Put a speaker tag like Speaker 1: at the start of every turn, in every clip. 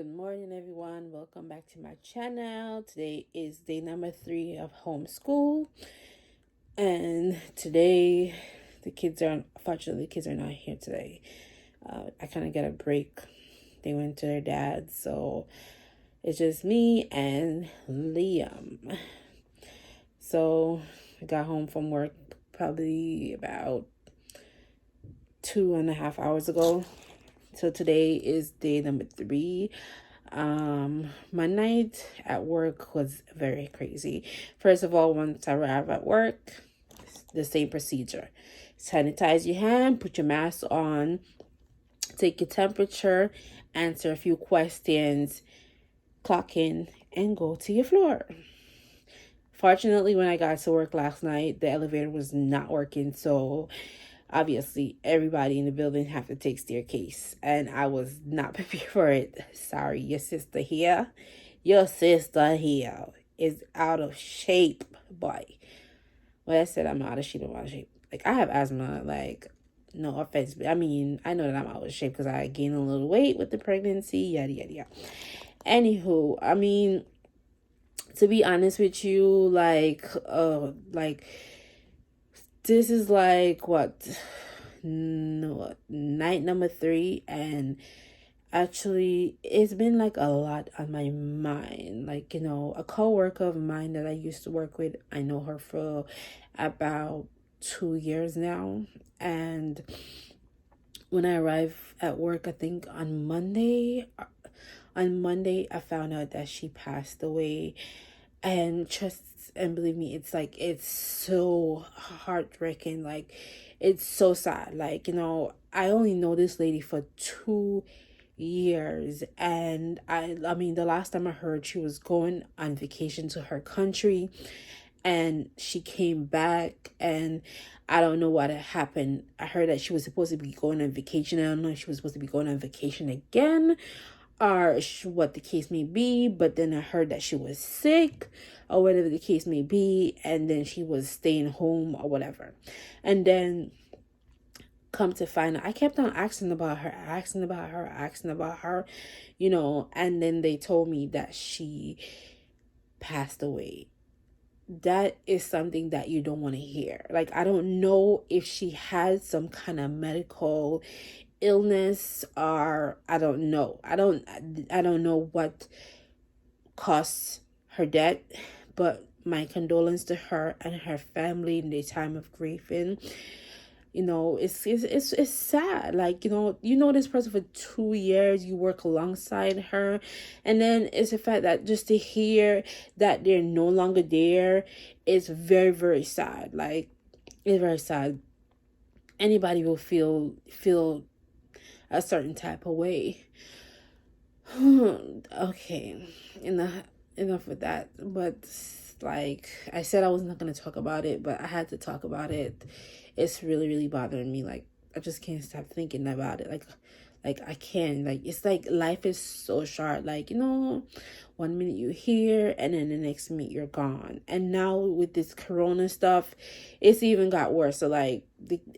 Speaker 1: Good morning, everyone. Welcome back to my channel. Today is day number 3 of homeschool, and today unfortunately, the kids are not here today. I kind of get a break. They went to their dad, so it's just me and Liam. So I got home from work probably about 2.5 hours ago. So today is day number 3. My night at work was very crazy. First of all, once I arrive at work, the same procedure. Sanitize your hand, put your mask on, take your temperature, answer a few questions, clock in, and go to your floor. Fortunately, when I got to work last night, the elevator was not working, so obviously everybody in the building have to take staircase, and I was not prepared for it. Sorry, your sister here is out of shape, boy. When I said I'm out of shape, I'm out of shape. Like, I have asthma. Like, no offense, but I mean, I know that I'm out of shape because I gained a little weight with the pregnancy, yada yada yada. Anywho, I mean, to be honest with you, like this is like night number 3, and actually it's been like a lot on my mind. Like, a coworker of mine that I used to work with, I know her for about 2 years now, and when I arrived at work, I think on Monday I found out that she passed away. And trust and believe me, it's so heartbreaking. Like, it's so sad. Like, I only know this lady for 2 years, and I mean, the last time I heard, she was going on vacation to her country, and she came back, and I don't know what had happened. I heard that she was supposed to be going on vacation. I don't know if she was supposed to be going on vacation again, or what the case may be, but then I heard that she was sick or whatever the case may be, and then she was staying home or whatever. And then come to find out, I kept on asking about her, and then they told me that she passed away. That is something that you don't want to hear. Like, I don't know if she had some kind of medical illness, or I don't know. I don't know what caused her death, but my condolence to her and her family in the time of grieving. It's sad. Like, this person for 2 years, you work alongside her, and then it's the fact that just to hear that they're no longer there is very, very sad. Like, it's very sad. Anybody will feel a certain type of way. Okay, enough with that. But like I said, I was not going to talk about it, but I had to talk about it. It's really, really bothering me. Like, I just can't stop thinking about it. Like I can't. Like, it's like life is so short. Like, 1 minute you're here, and then the next minute you're gone. And now with this corona stuff, it's even got worse. So like,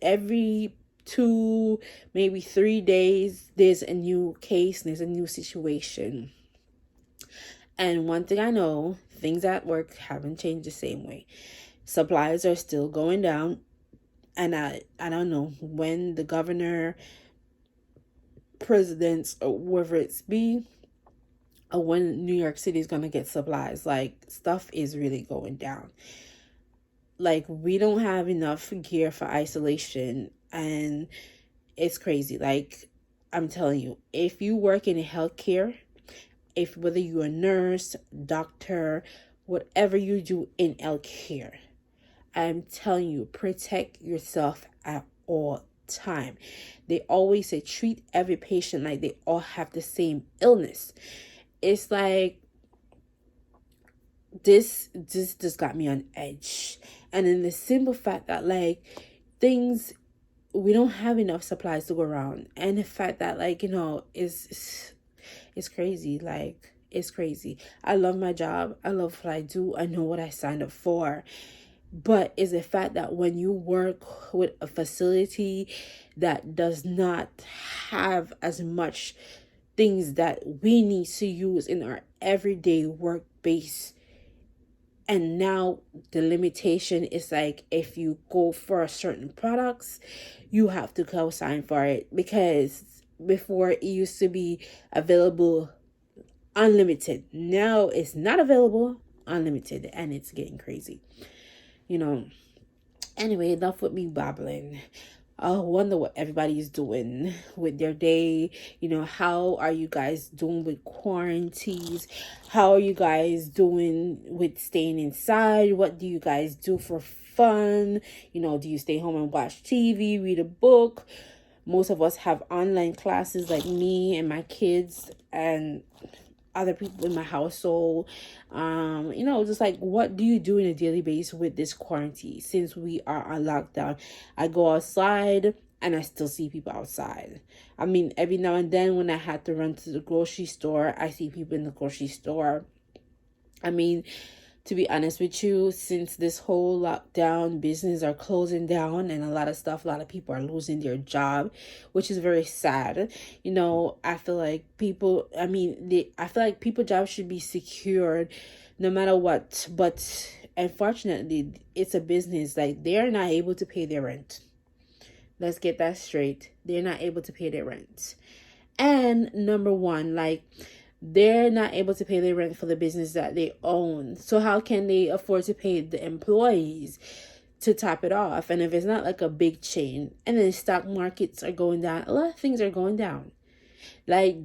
Speaker 1: every 2, maybe 3 days, there's a new case, there's a new situation. And one thing I know, things at work haven't changed the same way. Supplies are still going down, and I don't know when the governor, presidents, or whoever it's be, or when New York City is gonna get supplies. Like, stuff is really going down. Like, we don't have enough gear for isolation, and it's crazy. Like, I'm telling you, if you work in healthcare, whether you're a nurse, doctor, whatever you do in healthcare, I'm telling you, protect yourself at all time. They always say treat every patient like they all have the same illness. It's like, this just got me on edge. And then the simple fact that, like, we don't have enough supplies to go around, and the fact that, like, it's crazy. Like, it's crazy. I love my job. I love what I do. I know what I signed up for. But it's the fact that when you work with a facility that does not have as much things that we need to use in our everyday work base. And now the limitation is like, if you go for certain products, you have to co-sign for it, because before it used to be available unlimited. Now it's not available unlimited, and it's getting crazy. You know, anyway, enough with me babbling. I wonder what everybody is doing with their day. How are you guys doing with quarantines? How are you guys doing with staying inside? What do you guys do for fun? Do you stay home and watch TV, read a book? Most of us have online classes, like me and my kids and other people in my household. Just like, what do you do in a daily basis with this quarantine since we are on lockdown? I go outside and I still see people outside. I mean, every now and then when I had to run to the grocery store, I see people in the grocery store. I mean, to be honest with you, since this whole lockdown, business are closing down and a lot of people are losing their job, which is very sad. I feel like I feel like people jobs should be secured no matter what. But unfortunately, it's a business. Like, they're not able to pay their rent. Let's get that straight. They're not able to pay their rent. And number one, like, they're not able to pay their rent for the business that they own. So how can they afford to pay the employees to top it off? And if it's not like a big chain, and then stock markets are going down, a lot of things are going down. Like,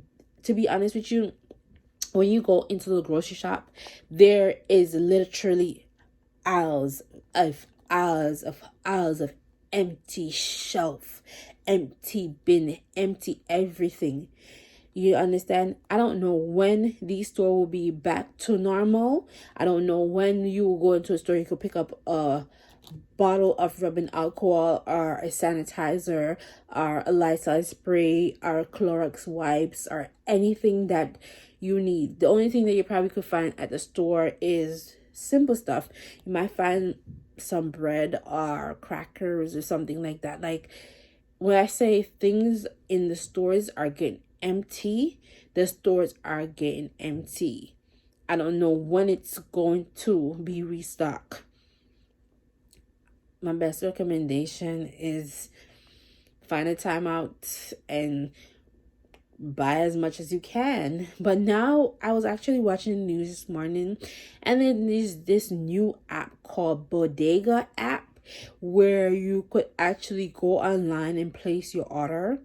Speaker 1: to be honest with you, when you go into the grocery shop, there is literally aisles of empty shelf, empty bin, empty everything. You understand? I don't know when these store will be back to normal. I don't know when you will go into a store, you could pick up a bottle of rubbing alcohol or a sanitizer or a Lysol spray or Clorox wipes or anything that you need. The only thing that you probably could find at the store is simple stuff. You might find some bread or crackers or something like that. Like, when I say things in the stores are getting empty, the stores are getting empty. I don't know when it's going to be restocked. My best recommendation is find a time out and buy as much as you can. But now, I was actually watching the news this morning, and then there's this new app called Bodega app, where you could actually go online and place your order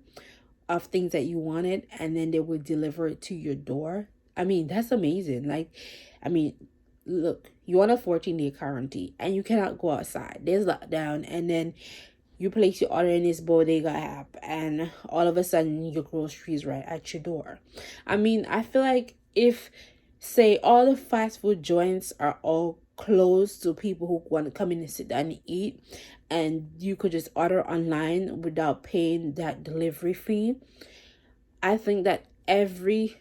Speaker 1: of things that you wanted, and then they would deliver it to your door. I mean, that's amazing. Like, I mean, look, you're on a 14-day quarantine and you cannot go outside. There's lockdown, and then you place your order in this Bodega app, and all of a sudden your groceries right at your door. I mean, I feel like if, say, all the fast food joints are all closed to people who want to come in and sit down and eat, and you could just order online without paying that delivery fee, I think that every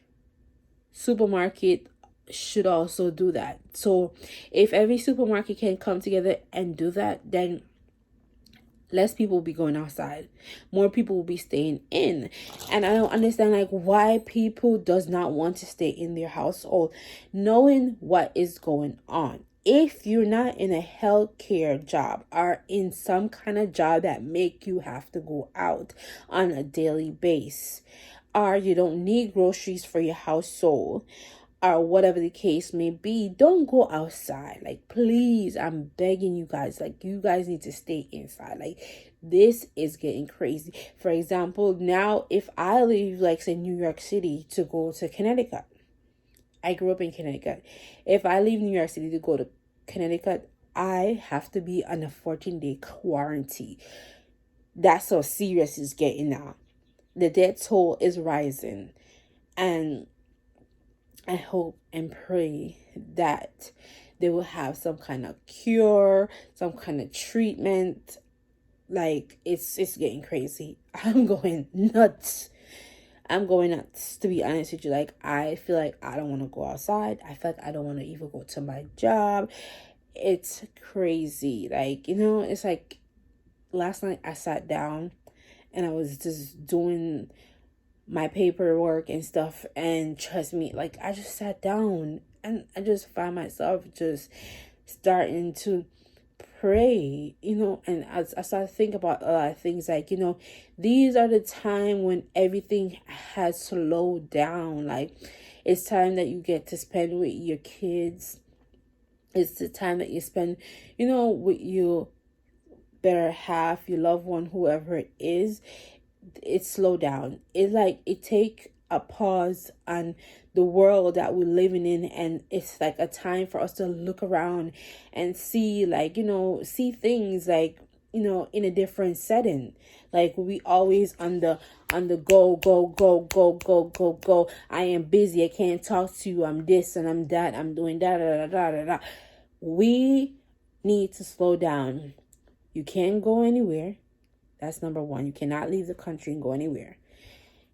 Speaker 1: supermarket should also do that. So if every supermarket can come together and do that, then less people will be going outside, more people will be staying in. And I don't understand, like, why people does not want to stay in their household knowing what is going on. If you're not in a healthcare job or in some kind of job that make you have to go out on a daily basis, or you don't need groceries for your household, or whatever the case may be, don't go outside. Like, please, I'm begging you guys. Like, you guys need to stay inside. Like, this is getting crazy. For example, now if I leave, like, say, New York City to go to Connecticut, I grew up in Connecticut. If I leave New York City to go to Connecticut, I have to be on a 14-day quarantine. That's how serious it's getting now. The death toll is rising. And I hope and pray that they will have some kind of cure, some kind of treatment. Like, it's getting crazy. I'm going nuts. To be honest with you. Like, I feel like I don't want to go outside. I feel like I don't want to even go to my job. It's crazy. Like, it's like last night I sat down and I was just doing my paperwork and stuff. And trust me, like, I just sat down and I just find myself just starting to pray, and I started to think about a lot of things, like, these are the time when everything has slowed down. Like, it's time that you get to spend with your kids. It's the time that you spend, with your better half, your loved one, whoever it is. It slow down. It like it take a pause on the world that we're living in, and it's like a time for us to look around and see, like, see things, like, in a different setting. Like, we always on the go, go, go, go, go, go, go. I am busy, I can't talk to you, I'm this and I'm that, I'm doing da da da da da da. We need to slow down. You can't go anywhere. That's number one. You cannot leave the country and go anywhere.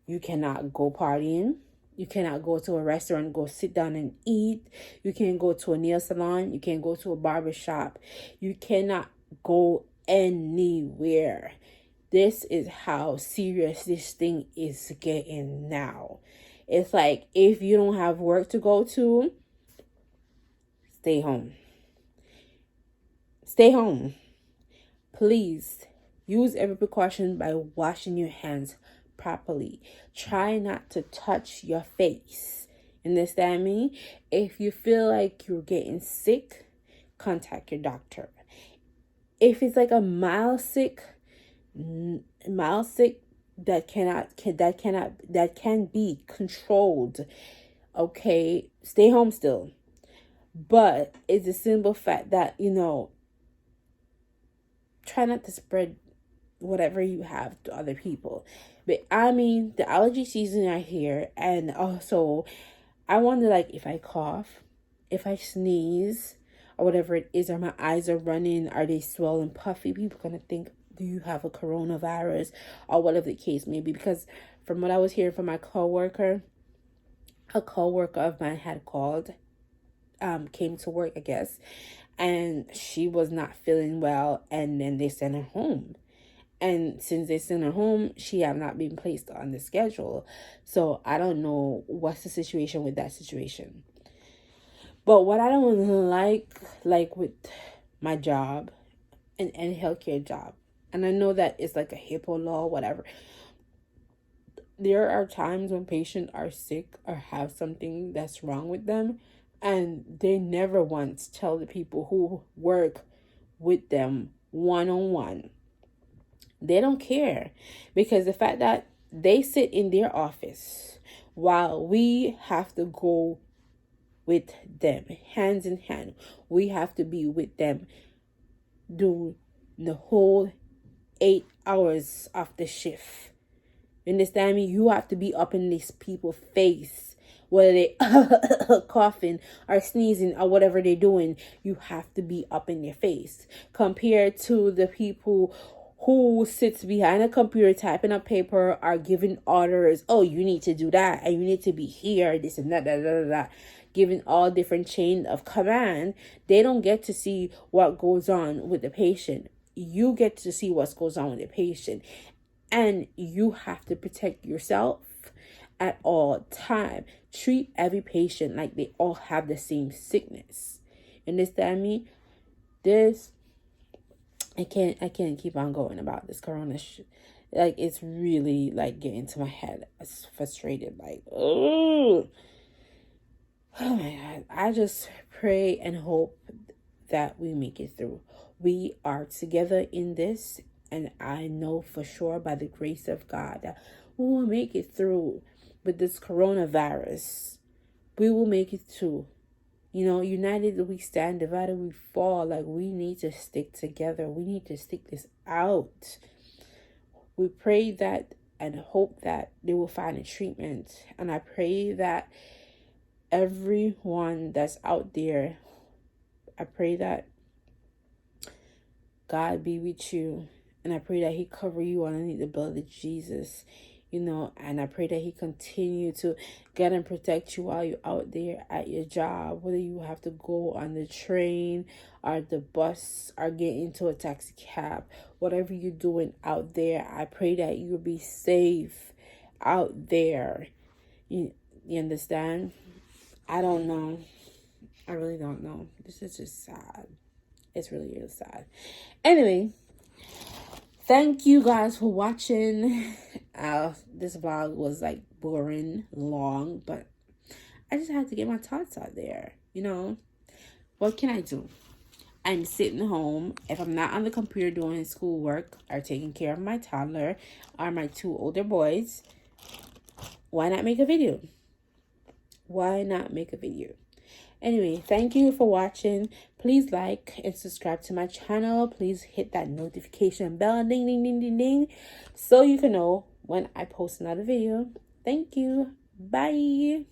Speaker 1: You cannot go partying. You cannot go to a restaurant and go sit down and eat. You can't go to a nail salon. You can't go to a barber shop. You cannot go anywhere. This is how serious this thing is getting now. It's like, if you don't have work to go to, stay home. Stay home. Please use every precaution by washing your hands properly. Try not to touch your face. Understand me? If you feel like you're getting sick, contact your doctor. If it's like a mild sick that can be controlled, okay, stay home still. But it's a simple fact that, try not to spread whatever you have to other people. But I mean, the allergy season are here, and also I wonder, like, if I cough, if I sneeze, or whatever it is, or my eyes are running, are they swollen, puffy, people gonna think, do you have a coronavirus, or whatever the case may be. Because from what I was hearing from my coworker, a coworker of mine had called, came to work, I guess, and she was not feeling well, and then they sent her home. And since they sent her home, she have not been placed on the schedule. So I don't know what's the situation with that situation. But what I don't like with my job and healthcare job, and I know that it's like a HIPAA law, whatever. There are times when patients are sick or have something that's wrong with them, and they never once tell the people who work with them one-on-one. They don't care, because the fact that they sit in their office while we have to go with them hands in hand. We have to be with them, do the whole 8 hours of the shift. You understand me? You have to be up in these people's face, whether they coughing or sneezing or whatever they're doing. You have to be up in their face, compared to the people who sits behind a computer typing up paper, are giving orders. Oh, you need to do that, and you need to be here, this and that, giving all different chain of command. They don't get to see what goes on with the patient. You get to see what goes on with the patient, and you have to protect yourself at all time. Treat every patient like they all have the same sickness. Understand me? I can't keep on going about this corona shit. Like, it's really like getting to my head. It's frustrated. Like, oh my God. I just pray and hope that we make it through. We are together in this, and I know for sure by the grace of God that we will make it through with this coronavirus. We will make it through. United we stand, divided we fall. Like, we need to stick together. We need to stick this out. We pray that and hope that they will find a treatment. And I pray that everyone that's out there, I pray that God be with you. And I pray that he cover you underneath the blood of Jesus. And I pray that he continue to get and protect you while you're out there at your job, whether you have to go on the train or the bus or get into a taxi cab, whatever you're doing out there. I pray that you'll be safe out there. You understand? I don't know. I really don't know. This is just sad. It's really, really sad. Anyway, thank you guys for watching. This vlog was like boring, long, but I just had to get my thoughts out there. You know, what can I do? I'm sitting home. If I'm not on the computer doing schoolwork or taking care of my toddler or my 2 older boys, why not make a video? Why not make a video? Anyway, thank you for watching. Please like and subscribe to my channel. Please hit that notification bell, ding, ding, ding, ding, ding, so you can know when I post another video. Thank you. Bye.